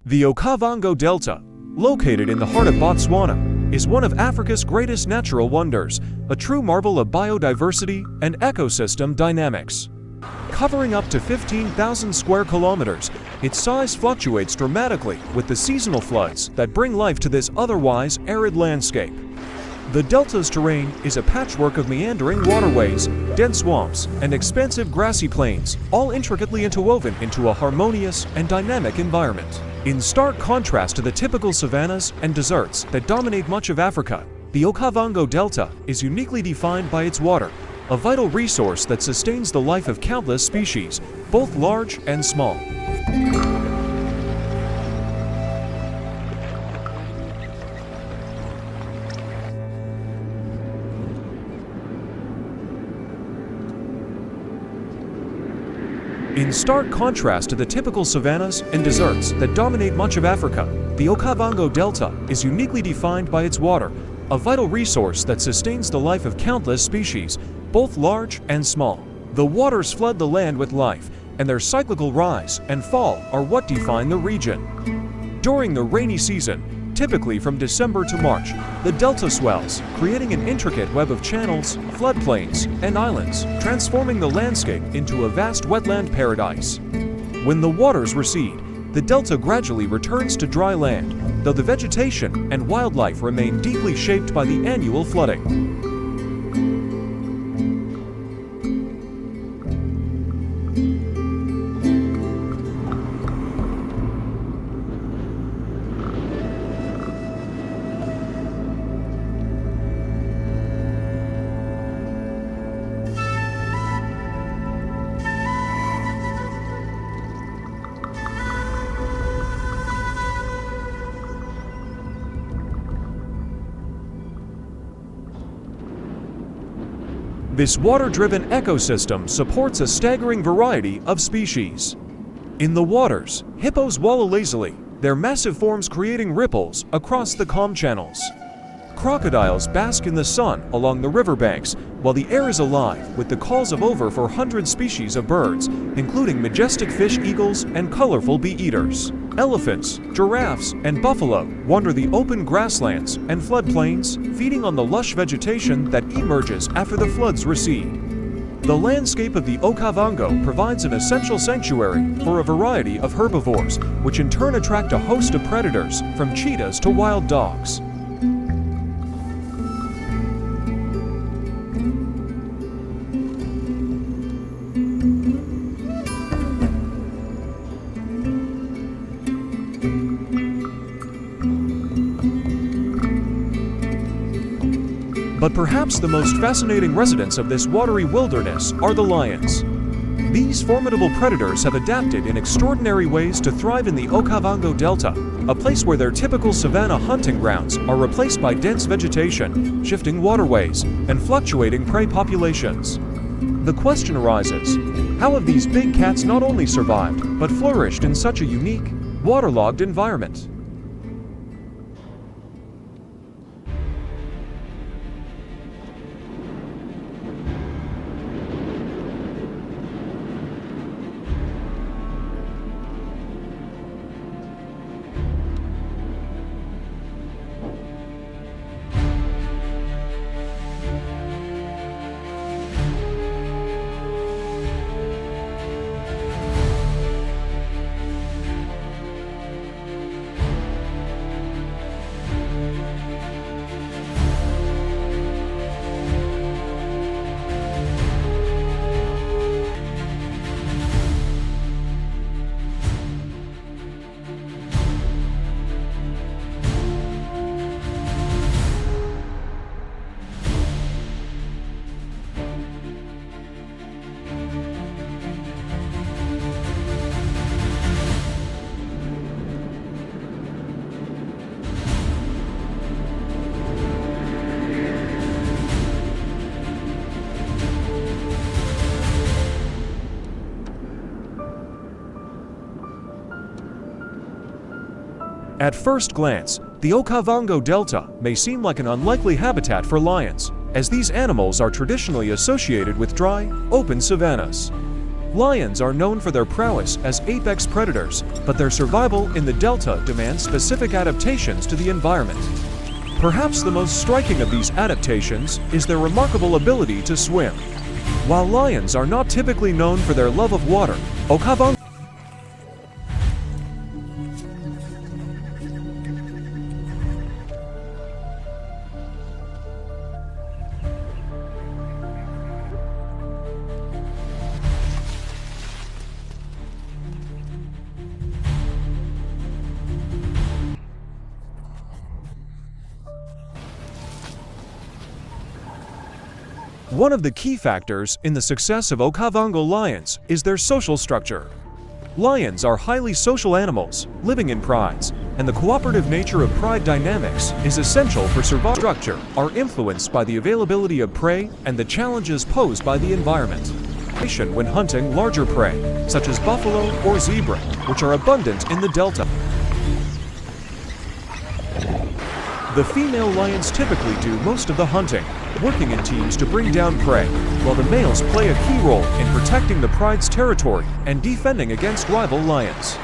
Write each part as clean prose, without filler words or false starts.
The OKAVANGO Delta, located in the heart of Botswana, is one of Africa's greatest natural wonders, a true marvel of biodiversity and ecosystem dynamics. Covering up to 15,000 square kilometers, its size fluctuates dramatically with the seasonal floods that bring life to this otherwise arid landscape. The delta's terrain is a patchwork of meandering waterways, dense swamps, and expansive grassy plains, all intricately interwoven into a harmonious and dynamic environment. In stark contrast to the typical savannas and deserts that dominate much of Africa, the OKAVANGO Delta is uniquely defined by its water, a vital resource that sustains the life of countless species, both large and small. In stark contrast to the typical savannas and deserts that dominate much of Africa, the OKAVANGO Delta is uniquely defined by its water, a vital resource that sustains the life of countless species, both large and small. The waters flood the land with life, and their cyclical rise and fall are what define the region. During the rainy season, typically from December to March, the delta swells, creating an intricate web of channels, floodplains, and islands, transforming the landscape into a vast wetland paradise. When the waters recede, the delta gradually returns to dry land, though the vegetation and wildlife remain deeply shaped by the annual flooding. This water-driven ecosystem supports a staggering variety of species. In the waters, hippos wallow lazily, their massive forms creating ripples across the calm channels. Crocodiles bask in the sun along the riverbanks, while the air is alive with the calls of over 400 species of birds, including majestic fish eagles and colorful bee-eaters. Elephants, giraffes, and buffalo wander the open grasslands and floodplains, feeding on the lush vegetation that emerges after the floods recede. The landscape of the OKAVANGO provides an essential sanctuary for a variety of herbivores, which in turn attract a host of predators, from cheetahs to wild dogs. But perhaps the most fascinating residents of this watery wilderness are the lions. These formidable predators have adapted in extraordinary ways to thrive in the OKAVANGO Delta, a place where their typical savanna hunting grounds are replaced by dense vegetation, shifting waterways, and fluctuating prey populations. The question arises, how have these big cats not only survived, but flourished in such a unique, waterlogged environment? At first glance, the OKAVANGO Delta may seem like an unlikely habitat for lions, as these animals are traditionally associated with dry, open savannas. Lions are known for their prowess as apex predators, but their survival in the delta demands specific adaptations to the environment. Perhaps the most striking of these adaptations is their remarkable ability to swim. While lions are not typically known for their love of water, OKAVANGO One of the key factors in the success of OKAVANGO lions is their social structure. Lions are highly social animals, living in prides, and the cooperative nature of pride dynamics is essential for survival. Structure are influenced by the availability of prey and the challenges posed by the environment. When hunting larger prey, such as buffalo or zebra, which are abundant in the delta. The female lions typically do most of the hunting, working in teams to bring down prey, while the males play a key role in protecting the pride's territory and defending against rival lions.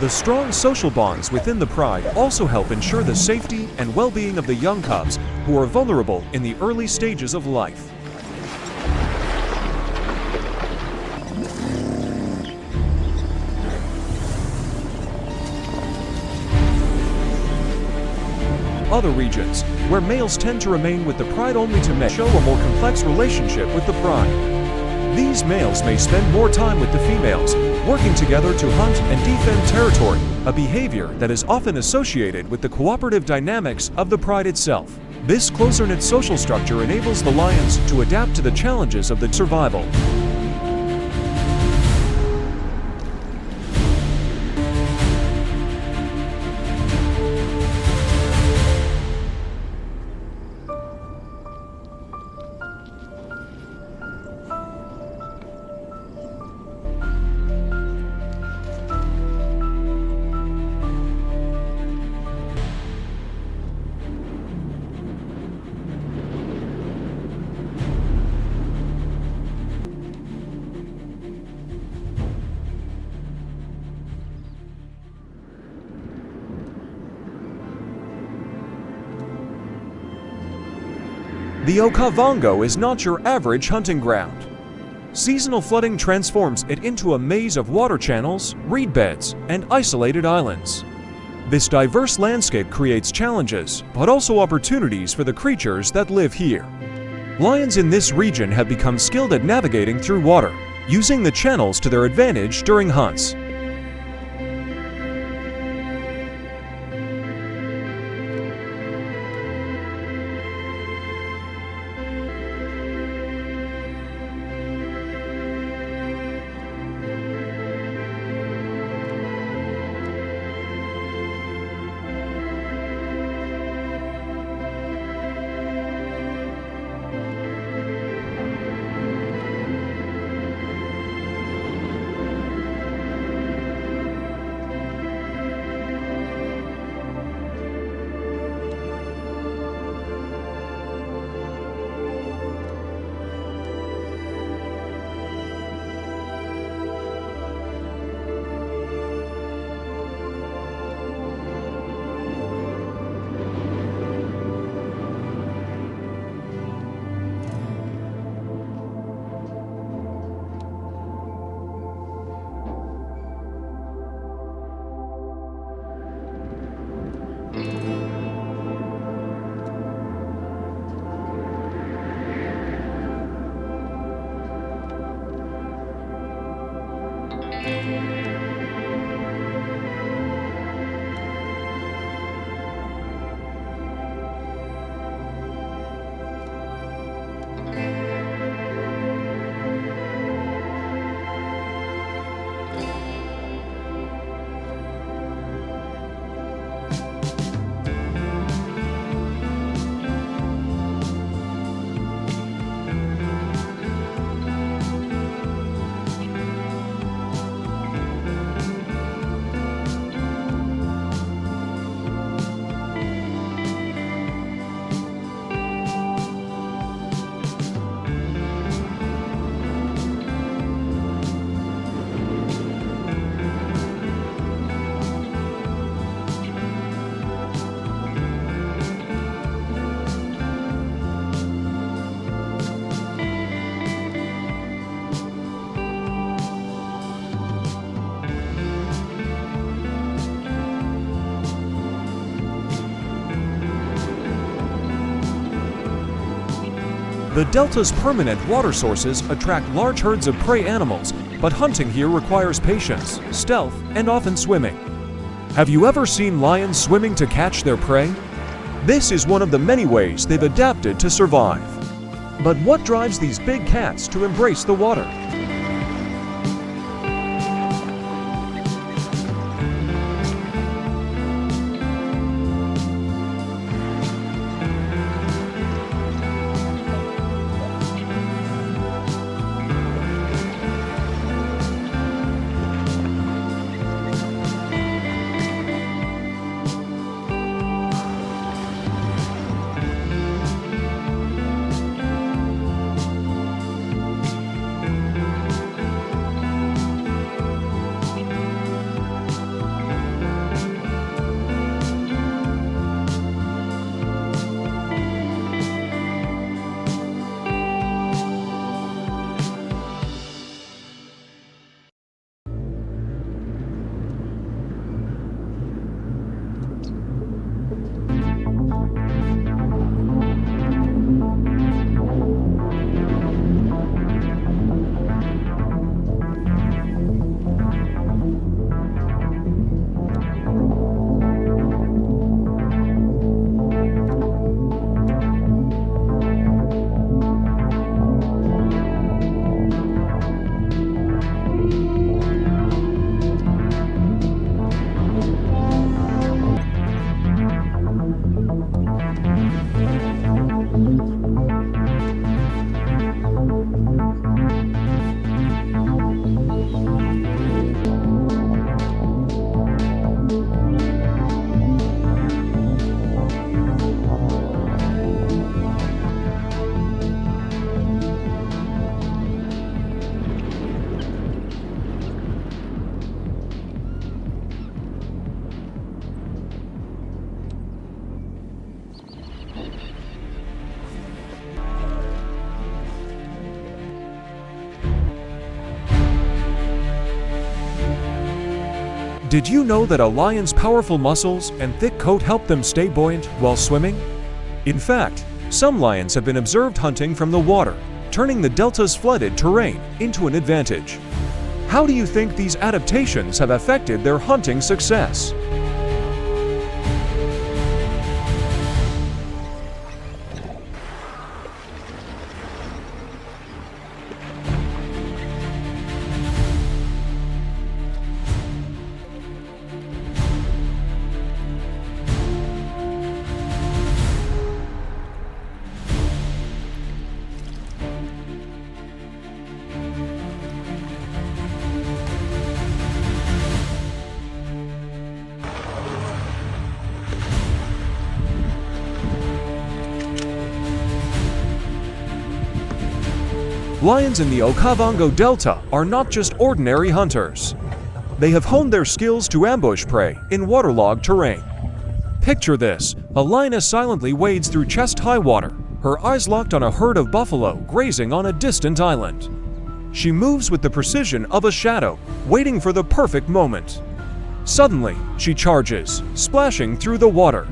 The strong social bonds within the pride also help ensure the safety and well-being of the young cubs, who are vulnerable in the early stages of life. Other regions, where males tend to remain with the pride only to show a more complex relationship with the pride. These males may spend more time with the females, working together to hunt and defend territory, a behavior that is often associated with the cooperative dynamics of the pride itself. This closer-knit social structure enables the lions to adapt to the challenges of the survival. The OKAVANGO is not your average hunting ground. Seasonal flooding transforms it into a maze of water channels, reed beds, and isolated islands. This diverse landscape creates challenges, but also opportunities for the creatures that live here. Lions in this region have become skilled at navigating through water, using the channels to their advantage during hunts. The delta's permanent water sources attract large herds of prey animals, but hunting here requires patience, stealth, and often swimming. Have you ever seen lions swimming to catch their prey? This is one of the many ways they've adapted to survive. But what drives these big cats to embrace the water? Did you know that a lion's powerful muscles and thick coat help them stay buoyant while swimming? In fact, some lions have been observed hunting from the water, turning the delta's flooded terrain into an advantage. How do you think these adaptations have affected their hunting success? Lions in the OKAVANGO Delta are not just ordinary hunters. They have honed their skills to ambush prey in waterlogged terrain. Picture this: a lioness silently wades through chest-high water, her eyes locked on a herd of buffalo grazing on a distant island. She moves with the precision of a shadow, waiting for the perfect moment. Suddenly, she charges, splashing through the water.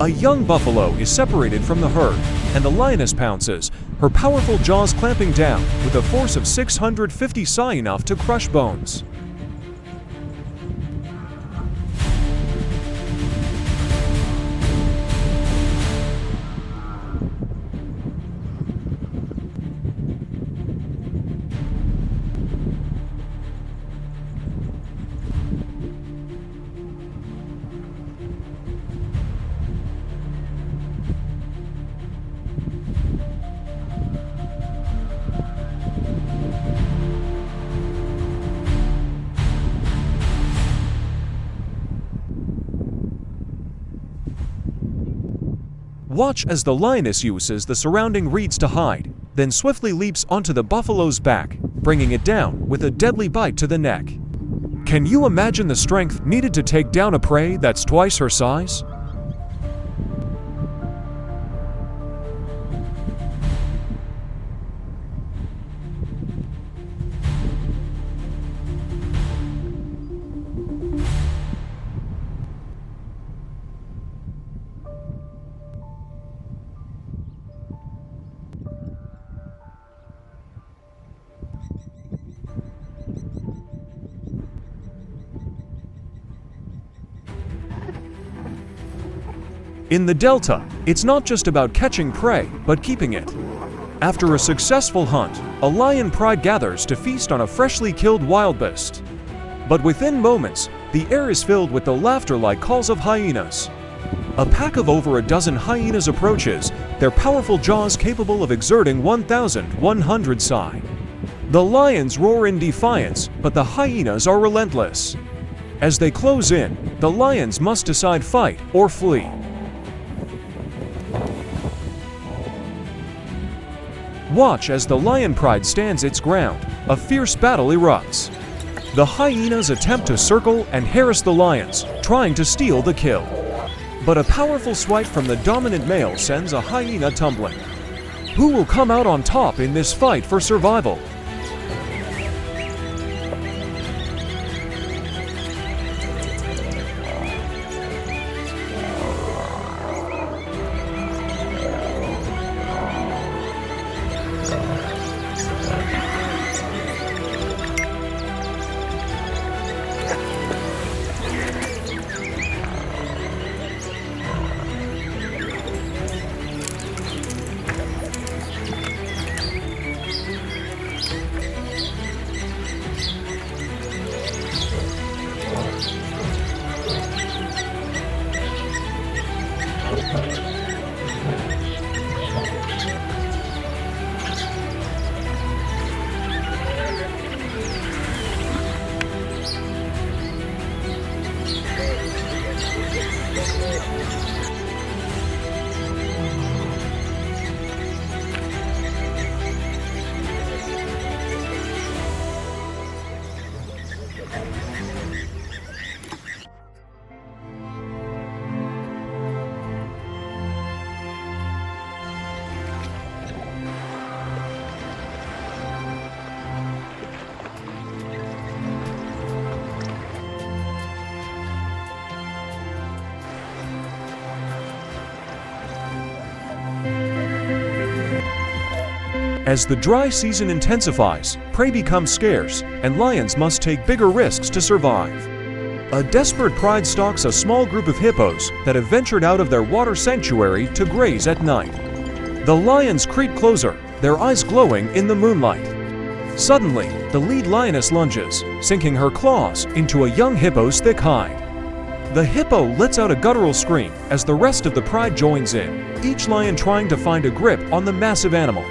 A young buffalo is separated from the herd, and the lioness pounces, her powerful jaws clamping down with a force of 650 psi, enough to crush bones. Watch as the lioness uses the surrounding reeds to hide, then swiftly leaps onto the buffalo's back, bringing it down with a deadly bite to the neck. Can you imagine the strength needed to take down a prey that's twice her size? In the Delta, it's not just about catching prey, but keeping it. After a successful hunt, a lion pride gathers to feast on a freshly killed wildebeest. But within moments, the air is filled with the laughter-like calls of hyenas. A pack of over a dozen hyenas approaches, their powerful jaws capable of exerting 1,100 psi. The lions roar in defiance, but the hyenas are relentless. As they close in, the lions must decide fight or flee. Watch as the lion pride stands its ground. A fierce battle erupts. The hyenas attempt to circle and harass the lions, trying to steal the kill. But a powerful swipe from the dominant male sends a hyena tumbling. Who will come out on top in this fight for survival? As the dry season intensifies, prey becomes scarce, and lions must take bigger risks to survive. A desperate pride stalks a small group of hippos that have ventured out of their water sanctuary to graze at night. The lions creep closer, their eyes glowing in the moonlight. Suddenly, the lead lioness lunges, sinking her claws into a young hippo's thick hide. The hippo lets out a guttural scream as the rest of the pride joins in, each lion trying to find a grip on the massive animal.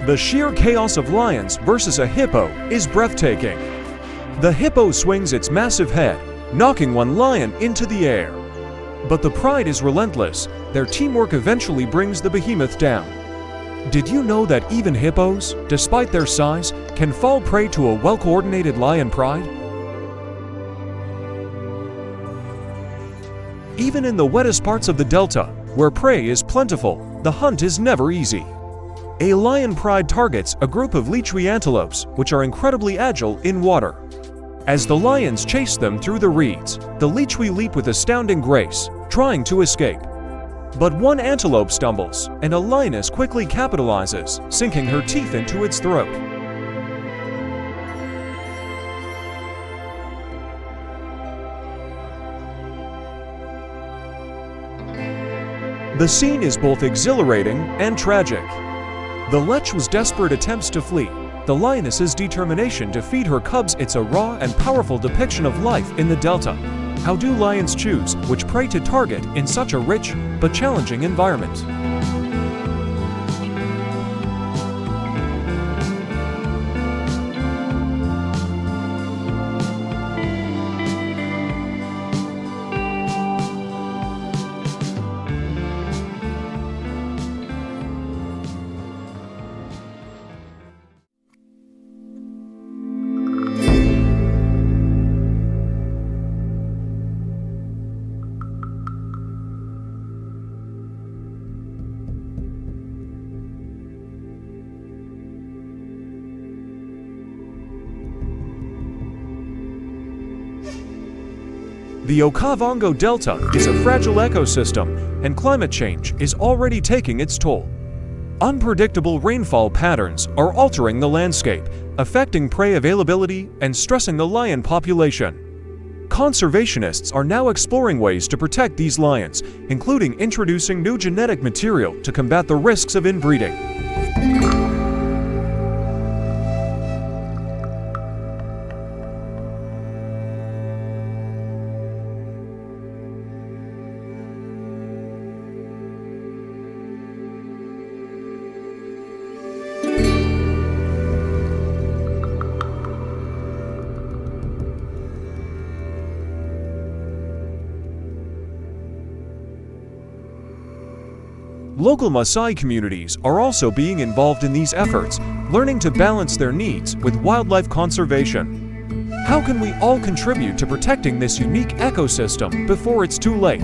The sheer chaos of lions versus a hippo is breathtaking. The hippo swings its massive head, knocking one lion into the air. But the pride is relentless. Their teamwork eventually brings the behemoth down. Did you know that even hippos, despite their size, can fall prey to a well-coordinated lion pride? Even in the wettest parts of the Delta, where prey is plentiful, the hunt is never easy. A lion pride targets a group of leechweed antelopes, which are incredibly agile in water. As the lions chase them through the reeds, the leechweed leap with astounding grace, trying to escape. But one antelope stumbles, and a lioness quickly capitalizes, sinking her teeth into its throat. The scene is both exhilarating and tragic. The lech's desperate attempts to flee, the lioness's determination to feed her cubs. It's a raw and powerful depiction of life in the Delta. How do lions choose which prey to target in such a rich but challenging environment? The OKAVANGO Delta is a fragile ecosystem, and climate change is already taking its toll. Unpredictable rainfall patterns are altering the landscape, affecting prey availability and stressing the lion population. Conservationists are now exploring ways to protect these lions, including introducing new genetic material to combat the risks of inbreeding. Local Maasai communities are also being involved in these efforts, learning to balance their needs with wildlife conservation. How can we all contribute to protecting this unique ecosystem before it's too late?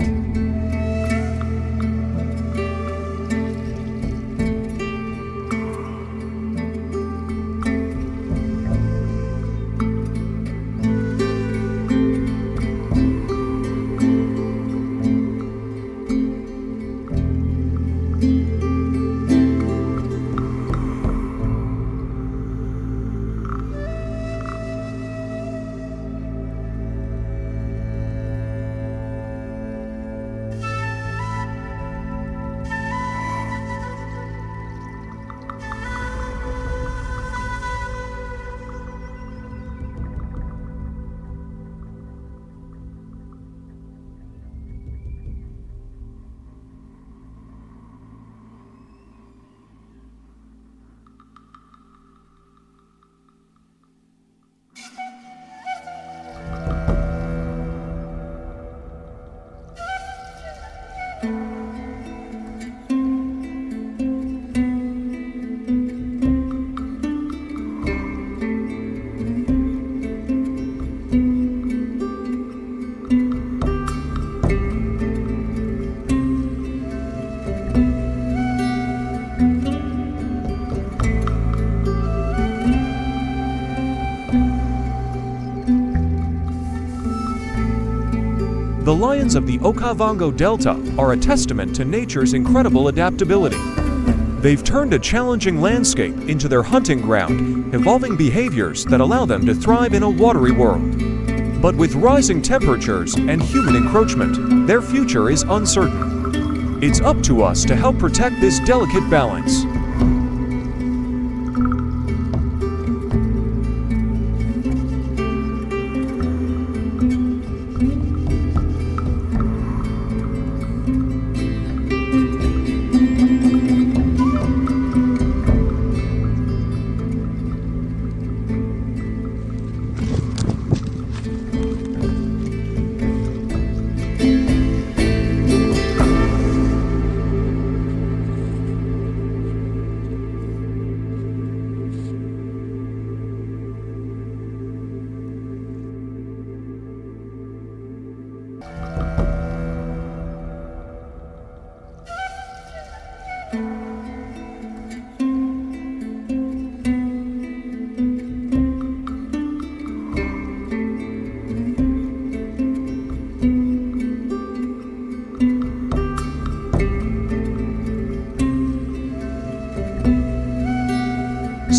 The lions of the OKAVANGO Delta are a testament to nature's incredible adaptability. They've turned a challenging landscape into their hunting ground, evolving behaviors that allow them to thrive in a watery world. But with rising temperatures and human encroachment, their future is uncertain. It's up to us to help protect this delicate balance.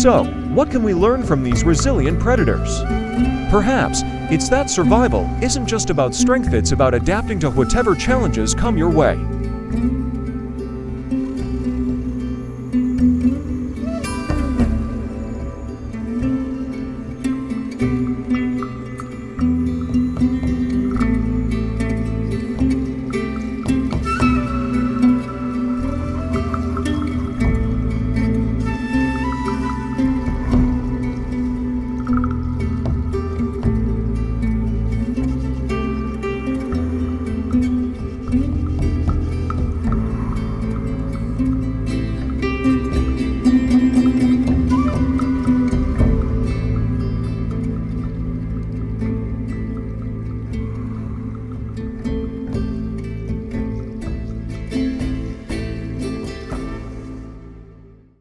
So, what can we learn from these resilient predators? Perhaps it's that survival isn't just about strength, it's about adapting to whatever challenges come your way.